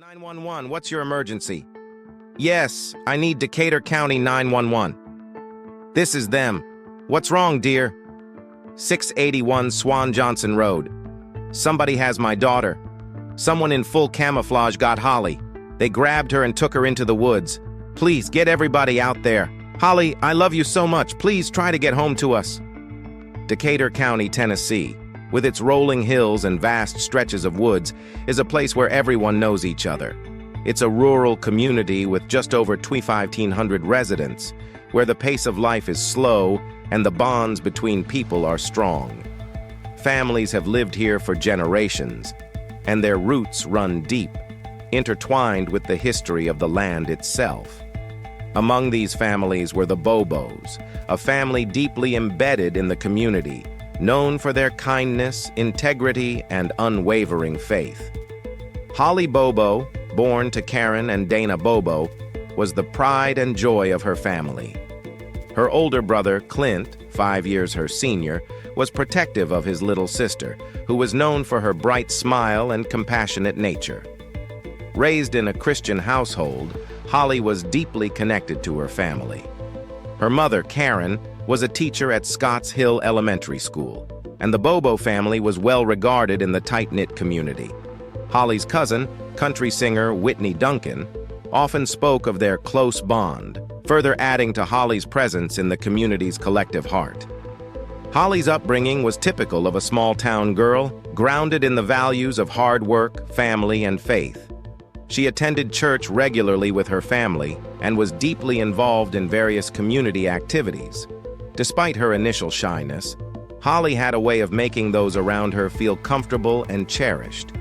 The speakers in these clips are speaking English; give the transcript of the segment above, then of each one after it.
911, what's your emergency? Yes, I need Decatur County 911. This is them. What's wrong, dear? 681 Swan Johnson Road. Somebody has my daughter. Someone in full camouflage got Holly. They grabbed her and took her into the woods. Please, get everybody out there. Holly, I love you so much. Please try to get home to us. Decatur County, Tennessee, with its rolling hills and vast stretches of woods, is a place where everyone knows each other. It's a rural community with just over 2,500 residents, where the pace of life is slow and the bonds between people are strong. Families have lived here for generations, and their roots run deep, intertwined with the history of the land itself. Among these families were the Bobos, a family deeply embedded in the community, known for their kindness, integrity, and unwavering faith. Holly Bobo, born to Karen and Dana Bobo, was the pride and joy of her family. Her older brother, Clint, 5 years her senior, was protective of his little sister, who was known for her bright smile and compassionate nature. Raised in a Christian household, Holly was deeply connected to her family. Her mother, Karen, was a teacher at Scotts Hill Elementary School, and the Bobo family was well regarded in the tight-knit community. Holly's cousin, country singer Whitney Duncan, often spoke of their close bond, further adding to Holly's presence in the community's collective heart. Holly's upbringing was typical of a small-town girl, grounded in the values of hard work, family, and faith. She attended church regularly with her family and was deeply involved in various community activities. Despite her initial shyness, Holly had a way of making those around her feel comfortable and cherished.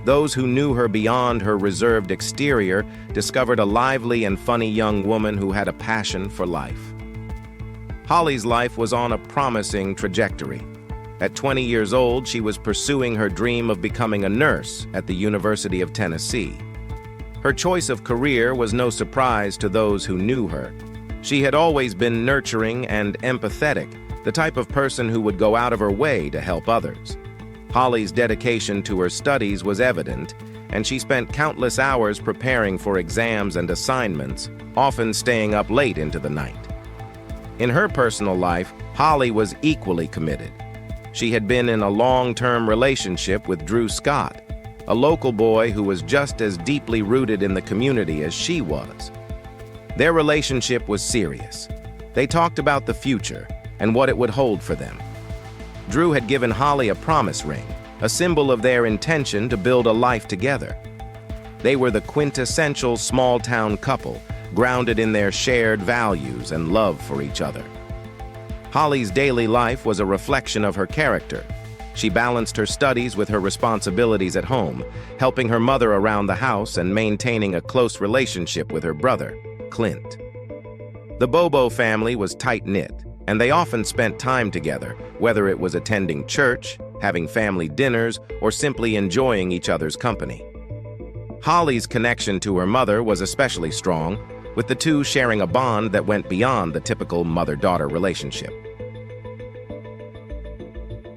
Those who knew her beyond her reserved exterior discovered a lively and funny young woman who had a passion for life. Holly's life was on a promising trajectory. At 20 years old, she was pursuing her dream of becoming a nurse at the University of Tennessee. Her choice of career was no surprise to those who knew her. She had always been nurturing and empathetic, the type of person who would go out of her way to help others. Holly's dedication to her studies was evident, and she spent countless hours preparing for exams and assignments, often staying up late into the night. In her personal life, Holly was equally committed. She had been in a long-term relationship with Drew Scott, a local boy who was just as deeply rooted in the community as she was. Their relationship was serious. They talked about the future and what it would hold for them. Drew had given Holly a promise ring, a symbol of their intention to build a life together. They were the quintessential small-town couple, grounded in their shared values and love for each other. Holly's daily life was a reflection of her character. She balanced her studies with her responsibilities at home, helping her mother around the house and maintaining a close relationship with her brother, Clint. The Bobo family was tight-knit, and they often spent time together, whether it was attending church, having family dinners, or simply enjoying each other's company. Holly's connection to her mother was especially strong, with the two sharing a bond that went beyond the typical mother-daughter relationship.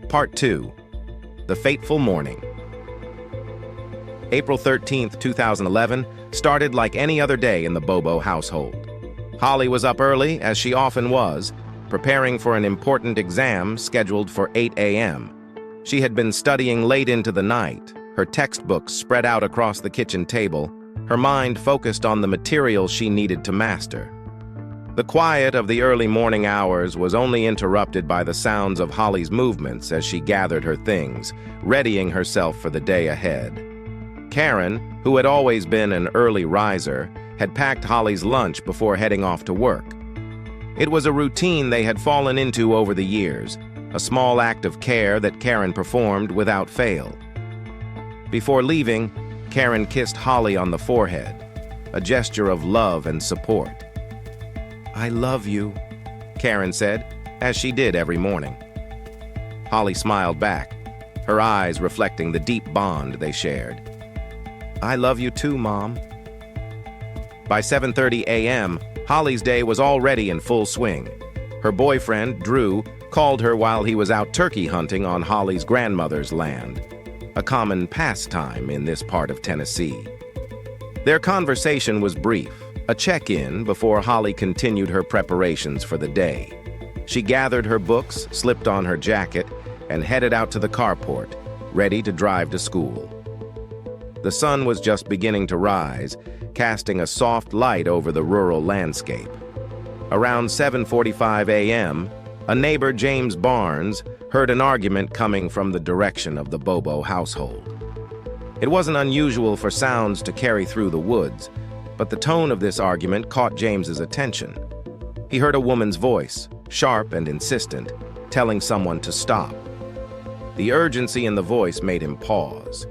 Part 2. The Fateful Morning. April 13, 2011, started like any other day in the Bobo household. Holly was up early, as she often was, preparing for an important exam scheduled for 8 a.m. She had been studying late into the night, her textbooks spread out across the kitchen table, her mind focused on the material she needed to master. The quiet of the early morning hours was only interrupted by the sounds of Holly's movements as she gathered her things, readying herself for the day ahead. Karen, who had always been an early riser, had packed Holly's lunch before heading off to work. It was a routine they had fallen into over the years, a small act of care that Karen performed without fail. Before leaving, Karen kissed Holly on the forehead, a gesture of love and support. "I love you," Karen said, as she did every morning. Holly smiled back, her eyes reflecting the deep bond they shared. "I love you too, Mom." By 7:30 a.m., Holly's day was already in full swing. Her boyfriend, Drew, called her while he was out turkey hunting on Holly's grandmother's land, a common pastime in this part of Tennessee. Their conversation was brief, a check-in before Holly continued her preparations for the day. She gathered her books, slipped on her jacket, and headed out to the carport, ready to drive to school. The sun was just beginning to rise, casting a soft light over the rural landscape. Around 7:45 a.m., a neighbor, James Barnes, heard an argument coming from the direction of the Bobo household. It wasn't unusual for sounds to carry through the woods, but the tone of this argument caught James's attention. He heard a woman's voice, sharp and insistent, telling someone to stop. The urgency in the voice made him pause.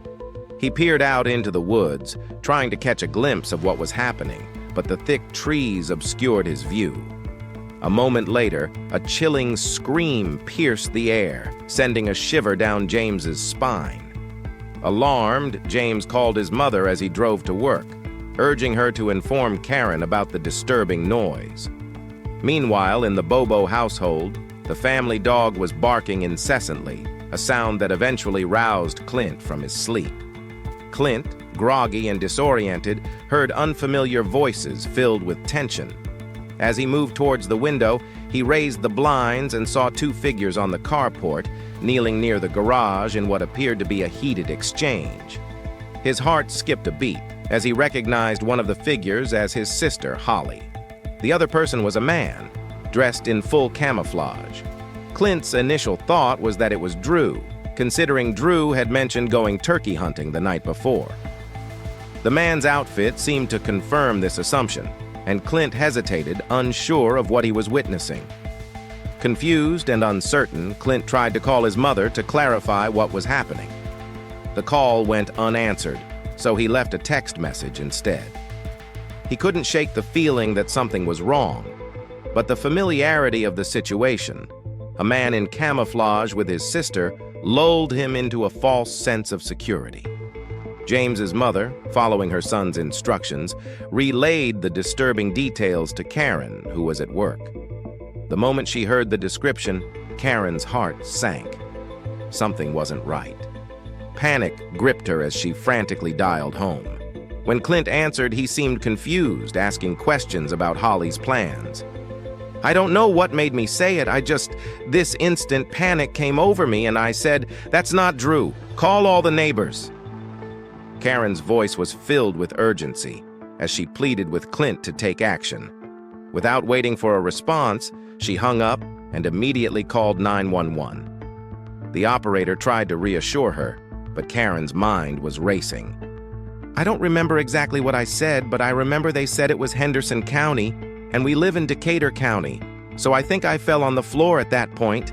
He peered out into the woods, trying to catch a glimpse of what was happening, but the thick trees obscured his view. A moment later, a chilling scream pierced the air, sending a shiver down James's spine. Alarmed, James called his mother as he drove to work, urging her to inform Karen about the disturbing noise. Meanwhile, in the Bobo household, the family dog was barking incessantly, a sound that eventually roused Clint from his sleep. Clint, groggy and disoriented, heard unfamiliar voices filled with tension. As he moved towards the window, he raised the blinds and saw two figures on the carport, kneeling near the garage in what appeared to be a heated exchange. His heart skipped a beat as he recognized one of the figures as his sister, Holly. The other person was a man, dressed in full camouflage. Clint's initial thought was that it was Drew, considering Drew had mentioned going turkey hunting the night before. The man's outfit seemed to confirm this assumption, and Clint hesitated, unsure of what he was witnessing. Confused and uncertain, Clint tried to call his mother to clarify what was happening. The call went unanswered, so he left a text message instead. He couldn't shake the feeling that something was wrong, but the familiarity of the situation, a man in camouflage with his sister, lulled him into a false sense of security. James's mother, following her son's instructions, relayed the disturbing details to Karen, who was at work. The moment she heard the description, Karen's heart sank. Something wasn't right. Panic gripped her as she frantically dialed home. When Clint answered, he seemed confused, asking questions about Holly's plans. "I don't know what made me say it. This instant panic came over me and I said, 'That's not Drew. Call all the neighbors.'" Karen's voice was filled with urgency as she pleaded with Clint to take action. Without waiting for a response, she hung up and immediately called 911. The operator tried to reassure her, but Karen's mind was racing. "I don't remember exactly what I said, but I remember they said it was Henderson County, and we live in Decatur County, so I think I fell on the floor at that point."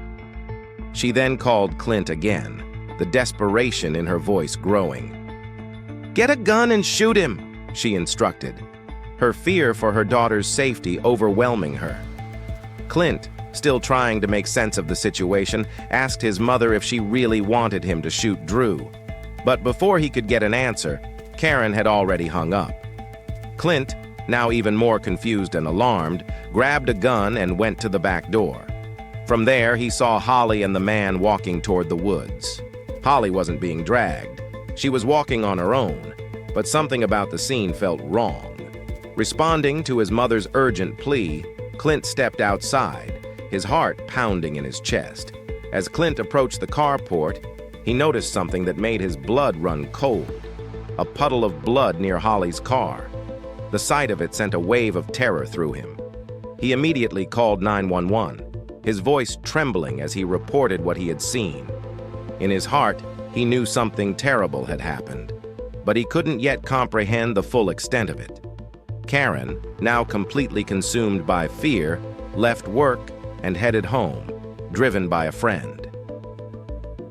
She then called Clint again, the desperation in her voice growing. "Get a gun and shoot him," she instructed, her fear for her daughter's safety overwhelming her. Clint, still trying to make sense of the situation, asked his mother if she really wanted him to shoot Drew. But before he could get an answer, Karen had already hung up. Clint, now even more confused and alarmed, grabbed a gun and went to the back door. From there, he saw Holly and the man walking toward the woods. Holly wasn't being dragged. She was walking on her own, but something about the scene felt wrong. Responding to his mother's urgent plea, Clint stepped outside, his heart pounding in his chest. As Clint approached the carport, he noticed something that made his blood run cold. A puddle of blood near Holly's car. The sight of it sent a wave of terror through him. He immediately called 911, his voice trembling as he reported what he had seen. In his heart, he knew something terrible had happened, but he couldn't yet comprehend the full extent of it. Karen, now completely consumed by fear, left work and headed home, driven by a friend.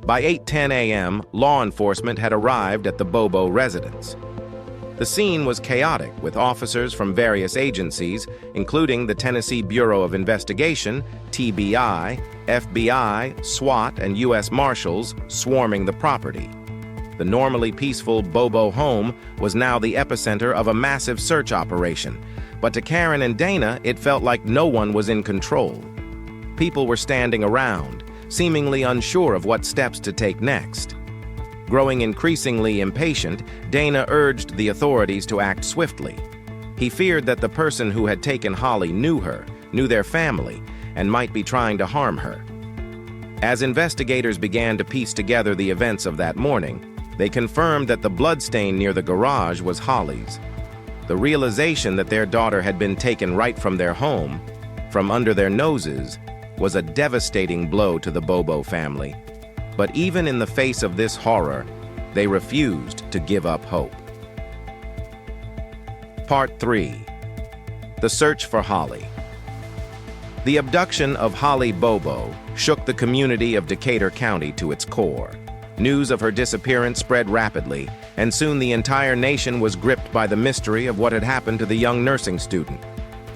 By 8:10 a.m., law enforcement had arrived at the Bobo residence. The scene was chaotic, with officers from various agencies, including the Tennessee Bureau of Investigation, TBI, FBI, SWAT, and U.S. Marshals, swarming the property. The normally peaceful Bobo home was now the epicenter of a massive search operation, but to Karen and Dana, it felt like no one was in control. People were standing around, seemingly unsure of what steps to take next. Growing increasingly impatient, Dana urged the authorities to act swiftly. He feared that the person who had taken Holly knew her, knew their family, and might be trying to harm her. As investigators began to piece together the events of that morning, they confirmed that the bloodstain near the garage was Holly's. The realization that their daughter had been taken right from their home, from under their noses, was a devastating blow to the Bobo family. But even in the face of this horror, they refused to give up hope. Part 3. The Search for Holly. The abduction of Holly Bobo shook the community of Decatur County to its core. News of her disappearance spread rapidly, and soon the entire nation was gripped by the mystery of what had happened to the young nursing student.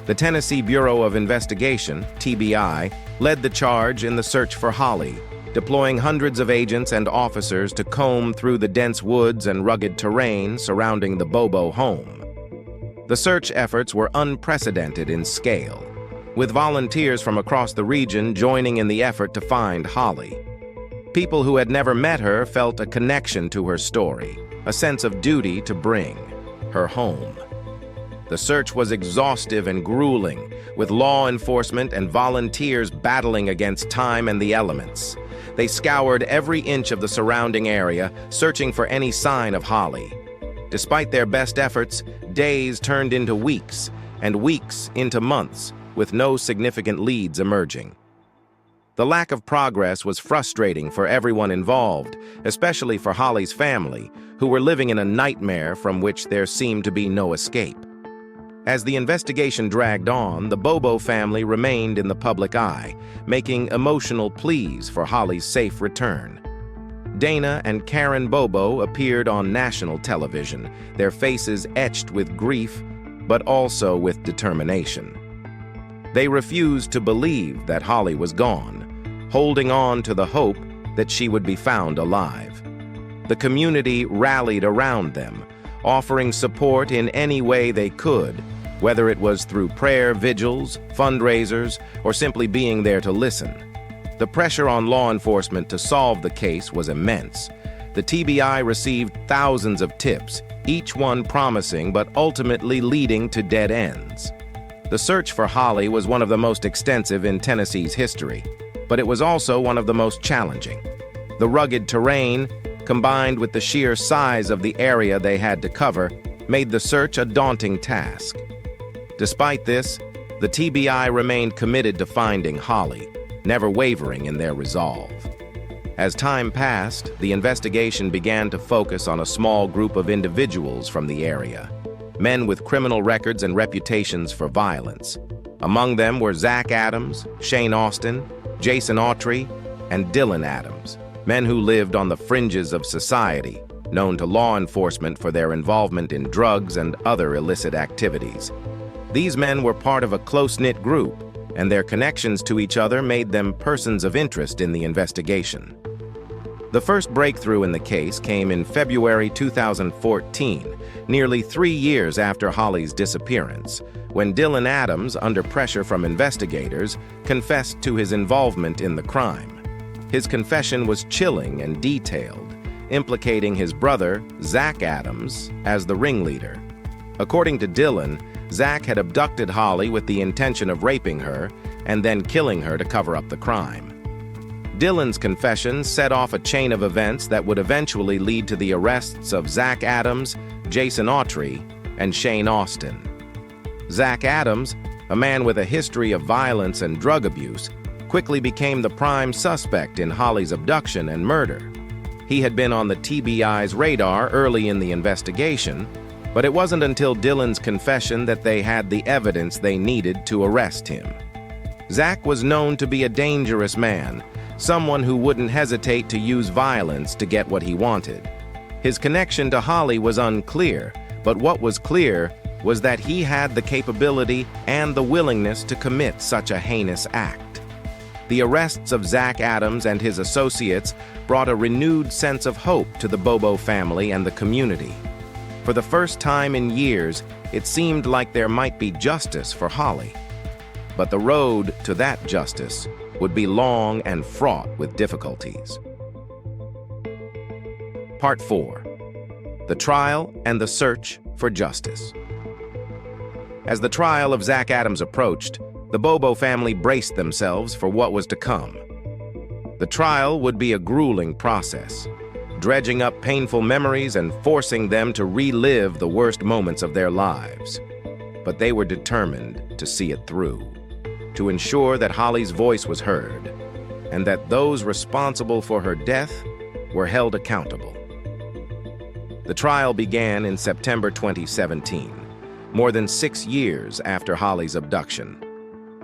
The Tennessee Bureau of Investigation, TBI, led the charge in the search for Holly, deploying hundreds of agents and officers to comb through the dense woods and rugged terrain surrounding the Bobo home. The search efforts were unprecedented in scale, with volunteers from across the region joining in the effort to find Holly. People who had never met her felt a connection to her story, a sense of duty to bring her home. The search was exhaustive and grueling, with law enforcement and volunteers battling against time and the elements. They scoured every inch of the surrounding area, searching for any sign of Holly. Despite their best efforts, days turned into weeks, and weeks into months, with no significant leads emerging. The lack of progress was frustrating for everyone involved, especially for Holly's family, who were living in a nightmare from which there seemed to be no escape. As the investigation dragged on, the Bobo family remained in the public eye, making emotional pleas for Holly's safe return. Dana and Karen Bobo appeared on national television, their faces etched with grief, but also with determination. They refused to believe that Holly was gone, holding on to the hope that she would be found alive. The community rallied around them, offering support in any way they could, whether it was through prayer vigils, fundraisers, or simply being there to listen. The pressure on law enforcement to solve the case was immense. The TBI received thousands of tips, each one promising but ultimately leading to dead ends. The search for Holly was one of the most extensive in Tennessee's history, but it was also one of the most challenging. The rugged terrain, combined with the sheer size of the area they had to cover, made the search a daunting task. Despite this, the TBI remained committed to finding Holly, never wavering in their resolve. As time passed, the investigation began to focus on a small group of individuals from the area, men with criminal records and reputations for violence. Among them were Zach Adams, Shane Austin, Jason Autry, and Dylan Adams, men who lived on the fringes of society, known to law enforcement for their involvement in drugs and other illicit activities. These men were part of a close-knit group, and their connections to each other made them persons of interest in the investigation. The first breakthrough in the case came in February 2014, nearly 3 years after Holly's disappearance, when Dylan Adams, under pressure from investigators, confessed to his involvement in the crime. His confession was chilling and detailed, implicating his brother, Zach Adams, as the ringleader. According to Dylan, Zach had abducted Holly with the intention of raping her and then killing her to cover up the crime. Dylan's confession set off a chain of events that would eventually lead to the arrests of Zach Adams, Jason Autry, and Shane Austin. Zach Adams, a man with a history of violence and drug abuse, quickly became the prime suspect in Holly's abduction and murder. He had been on the TBI's radar early in the investigation, but it wasn't until Dylan's confession that they had the evidence they needed to arrest him. Zach was known to be a dangerous man, someone who wouldn't hesitate to use violence to get what he wanted. His connection to Holly was unclear, but what was clear was that he had the capability and the willingness to commit such a heinous act. The arrests of Zach Adams and his associates brought a renewed sense of hope to the Bobo family and the community. For the first time in years, it seemed like there might be justice for Holly. But the road to that justice would be long and fraught with difficulties. Part 4. The Trial and the Search for Justice. As the trial of Zach Adams approached, the Bobo family braced themselves for what was to come. The trial would be a grueling process, dredging up painful memories and forcing them to relive the worst moments of their lives. But they were determined to see it through, to ensure that Holly's voice was heard, and that those responsible for her death were held accountable. The trial began in September 2017, more than 6 years after Holly's abduction.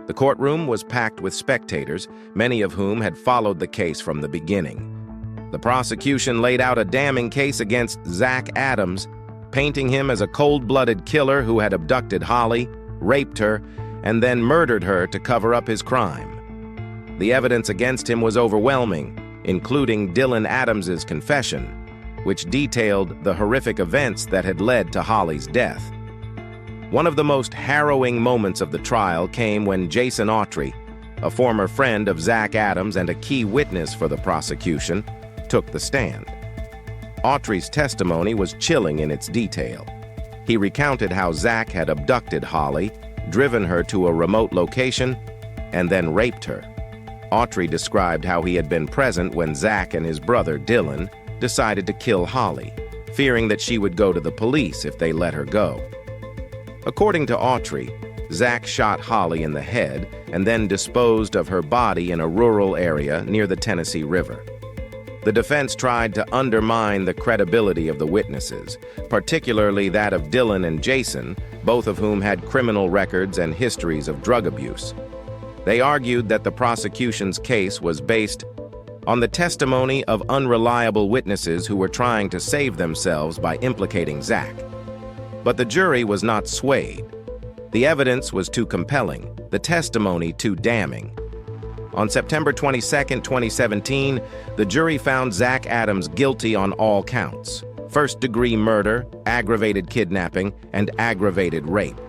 The courtroom was packed with spectators, many of whom had followed the case from the beginning. The prosecution laid out a damning case against Zach Adams, painting him as a cold-blooded killer who had abducted Holly, raped her, and then murdered her to cover up his crime. The evidence against him was overwhelming, including Dylan Adams's confession, which detailed the horrific events that had led to Holly's death. One of the most harrowing moments of the trial came when Jason Autry, a former friend of Zach Adams and a key witness for the prosecution, took the stand. Autry's testimony was chilling in its detail. He recounted how Zach had abducted Holly, driven her to a remote location, and then raped her. Autry described how he had been present when Zach and his brother Dylan decided to kill Holly, fearing that she would go to the police if they let her go. According to Autry, Zach shot Holly in the head and then disposed of her body in a rural area near the Tennessee River. The defense tried to undermine the credibility of the witnesses, particularly that of Dylan and Jason, both of whom had criminal records and histories of drug abuse. They argued that the prosecution's case was based on the testimony of unreliable witnesses who were trying to save themselves by implicating Zach. But the jury was not swayed. The evidence was too compelling, the testimony too damning. On September 22, 2017, the jury found Zach Adams guilty on all counts: first-degree murder, aggravated kidnapping, and aggravated rape.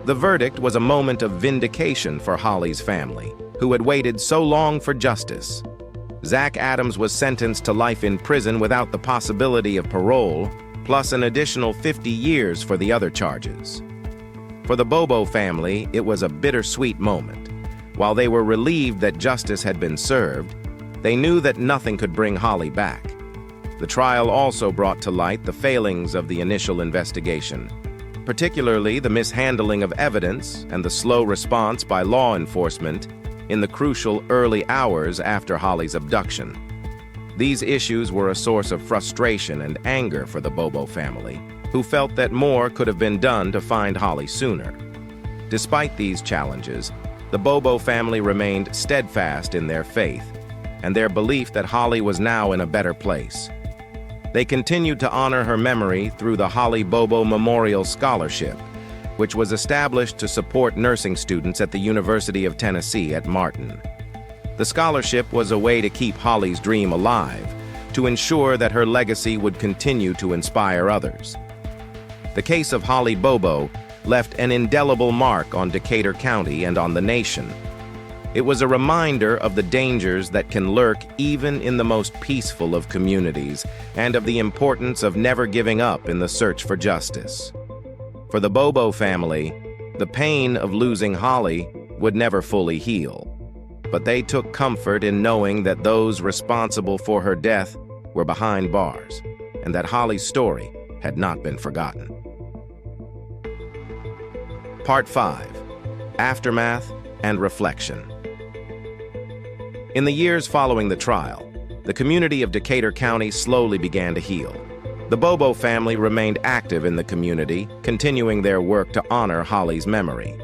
The verdict was a moment of vindication for Holly's family, who had waited so long for justice. Zach Adams was sentenced to life in prison without the possibility of parole, plus an additional 50 years for the other charges. For the Bobo family, it was a bittersweet moment. While they were relieved that justice had been served, they knew that nothing could bring Holly back. The trial also brought to light the failings of the initial investigation, particularly the mishandling of evidence and the slow response by law enforcement in the crucial early hours after Holly's abduction. These issues were a source of frustration and anger for the Bobo family, who felt that more could have been done to find Holly sooner. Despite these challenges, the Bobo family remained steadfast in their faith and their belief that Holly was now in a better place. They continued to honor her memory through the Holly Bobo Memorial Scholarship, which was established to support nursing students at the University of Tennessee at Martin. The scholarship was a way to keep Holly's dream alive, to ensure that her legacy would continue to inspire others. The case of Holly Bobo left an indelible mark on Decatur County and on the nation. It was a reminder of the dangers that can lurk even in the most peaceful of communities, and of the importance of never giving up in the search for justice. For the Bobo family, the pain of losing Holly would never fully heal. But they took comfort in knowing that those responsible for her death were behind bars, and that Holly's story had not been forgotten. Part 5. Aftermath and Reflection. In the years following the trial, the community of Decatur County slowly began to heal. The Bobo family remained active in the community, continuing their work to honor Holly's memory.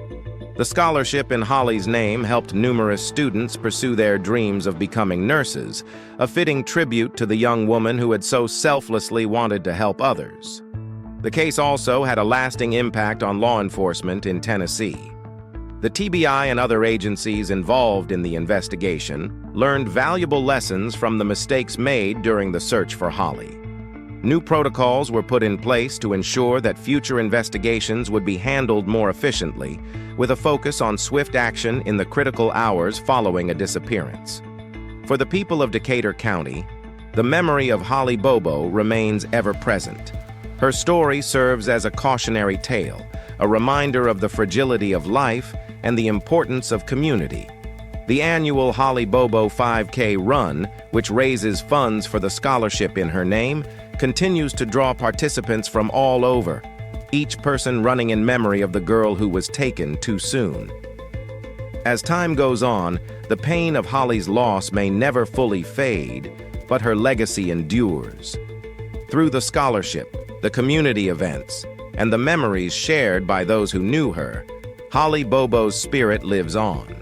The scholarship in Holly's name helped numerous students pursue their dreams of becoming nurses, a fitting tribute to the young woman who had so selflessly wanted to help others. The case also had a lasting impact on law enforcement in Tennessee. The TBI and other agencies involved in the investigation learned valuable lessons from the mistakes made during the search for Holly. New protocols were put in place to ensure that future investigations would be handled more efficiently, with a focus on swift action in the critical hours following a disappearance. For the people of Decatur County, the memory of Holly Bobo remains ever present. Her story serves as a cautionary tale, a reminder of the fragility of life and the importance of community. The annual Holly Bobo 5K run, which raises funds for the scholarship in her name, continues to draw participants from all over, each person running in memory of the girl who was taken too soon. As time goes on, the pain of Holly's loss may never fully fade, but her legacy endures. Through the scholarship, the community events, and the memories shared by those who knew her, Holly Bobo's spirit lives on.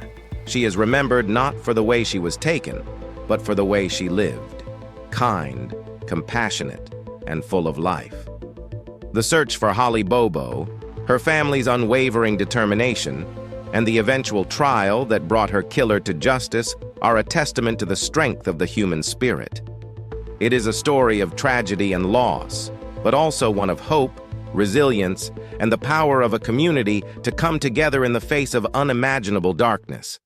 She is remembered not for the way she was taken, but for the way she lived, kind, compassionate, and full of life. The search for Holly Bobo, her family's unwavering determination, and the eventual trial that brought her killer to justice are a testament to the strength of the human spirit. It is a story of tragedy and loss, but also one of hope, resilience, and the power of a community to come together in the face of unimaginable darkness.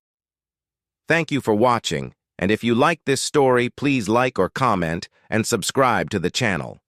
Thank you for watching, and if you like this story, please like or comment and subscribe to the channel.